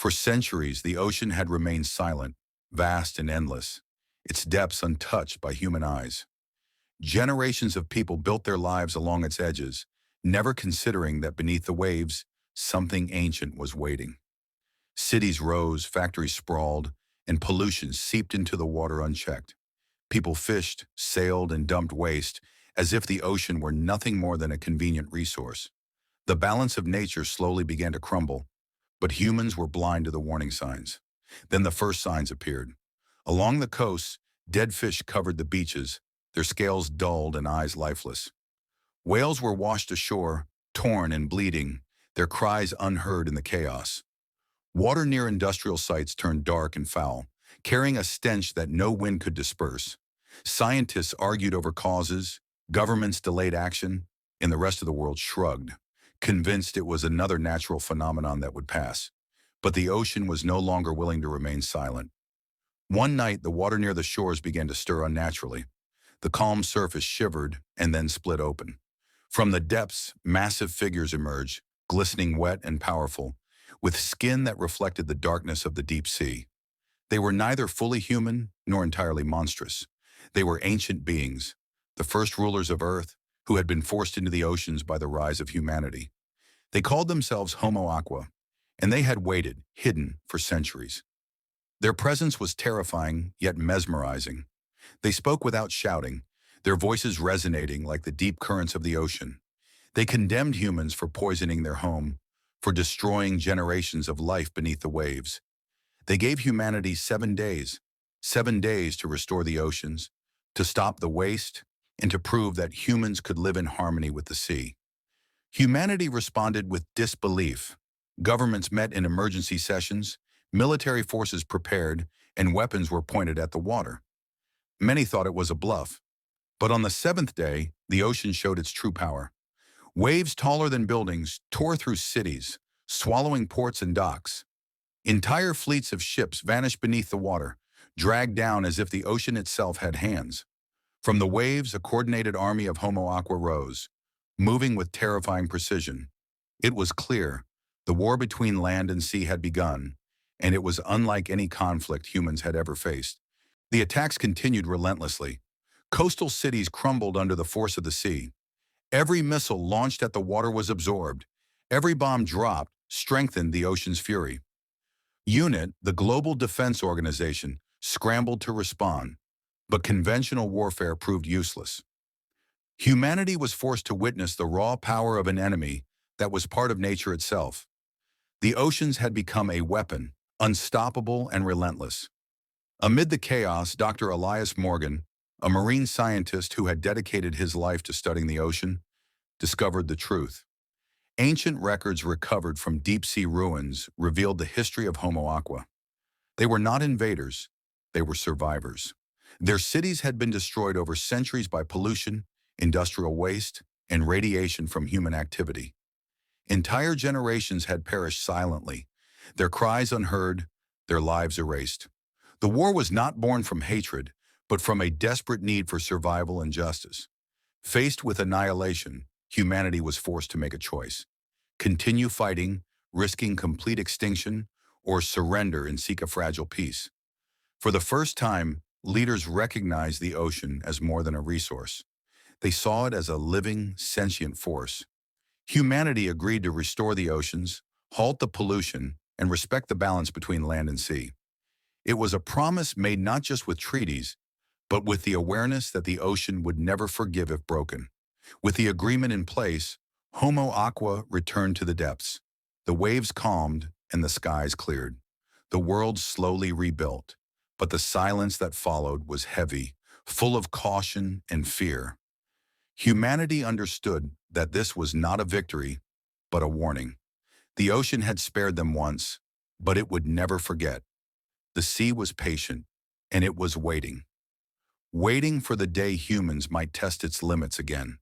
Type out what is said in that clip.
For centuries, the ocean had remained silent, vast and endless, its depths untouched by human eyes. Generations of people built their lives along its edges, never considering that beneath the waves, something ancient was waiting. Cities rose, factories sprawled, and pollution seeped into the water unchecked. People fished, sailed, and dumped waste as if the ocean were nothing more than a convenient resource. The balance of nature slowly began to crumble, but humans were blind to the warning signs. Then the first signs appeared. Along the coasts, dead fish covered the beaches, their scales dulled and eyes lifeless. Whales were washed ashore, torn and bleeding, their cries unheard in the chaos. Water near industrial sites turned dark and foul, carrying a stench that no wind could disperse. Scientists argued over causes, governments delayed action, and the rest of the world shrugged, convinced it was another natural phenomenon that would pass. But the ocean was no longer willing to remain silent. One night, the water near the shores began to stir unnaturally. The calm surface shivered and then split open. From the depths, massive figures emerged, glistening wet and powerful, with skin that reflected the darkness of the deep sea. They were neither fully human nor entirely monstrous. They were ancient beings, the first rulers of Earth, who had been forced into the oceans by the rise of humanity. They called themselves Homo Aqua, and they had waited, hidden, for centuries. Their presence was terrifying, yet mesmerizing. They spoke without shouting, their voices resonating like the deep currents of the ocean. They condemned humans for poisoning their home, for destroying generations of life beneath the waves. They gave humanity 7 days to restore the oceans, to stop the waste, and to prove that humans could live in harmony with the sea. Humanity responded with disbelief. Governments met in emergency sessions, military forces prepared, and weapons were pointed at the water. Many thought it was a bluff. But on the 7th day, the ocean showed its true power. Waves taller than buildings tore through cities, swallowing ports and docks. Entire fleets of ships vanished beneath the water, dragged down as if the ocean itself had hands. From the waves, a coordinated army of Homo Aqua rose, moving with terrifying precision. It was clear, the war between land and sea had begun, and it was unlike any conflict humans had ever faced. The attacks continued relentlessly. Coastal cities crumbled under the force of the sea. Every missile launched at the water was absorbed. Every bomb dropped strengthened the ocean's fury. UNIT, the global defense organization, scrambled to respond, but conventional warfare proved useless. Humanity was forced to witness the raw power of an enemy that was part of nature itself. The oceans had become a weapon, unstoppable and relentless. Amid the chaos, Dr. Elias Morgan, a marine scientist who had dedicated his life to studying the ocean, discovered the truth. Ancient records recovered from deep-sea ruins revealed the history of Homo Aqua. They were not invaders, they were survivors. Their cities had been destroyed over centuries by pollution, industrial waste, and radiation from human activity. Entire generations had perished silently, their cries unheard, their lives erased. The war was not born from hatred, but from a desperate need for survival and justice. Faced with annihilation, humanity was forced to make a choice: continue fighting, risking complete extinction, or surrender and seek a fragile peace. For the first time, leaders recognized the ocean as more than a resource. They saw it as a living, sentient force. Humanity agreed to restore the oceans, halt the pollution, and respect the balance between land and sea. It was a promise made not just with treaties, but with the awareness that the ocean would never forgive if broken. With the agreement in place, Homo Aqua returned to the depths. The waves calmed and the skies cleared. The world slowly rebuilt, but the silence that followed was heavy, full of caution and fear. Humanity understood that this was not a victory, but a warning. The ocean had spared them once, but it would never forget. The sea was patient, and it was waiting for the day humans might test its limits again.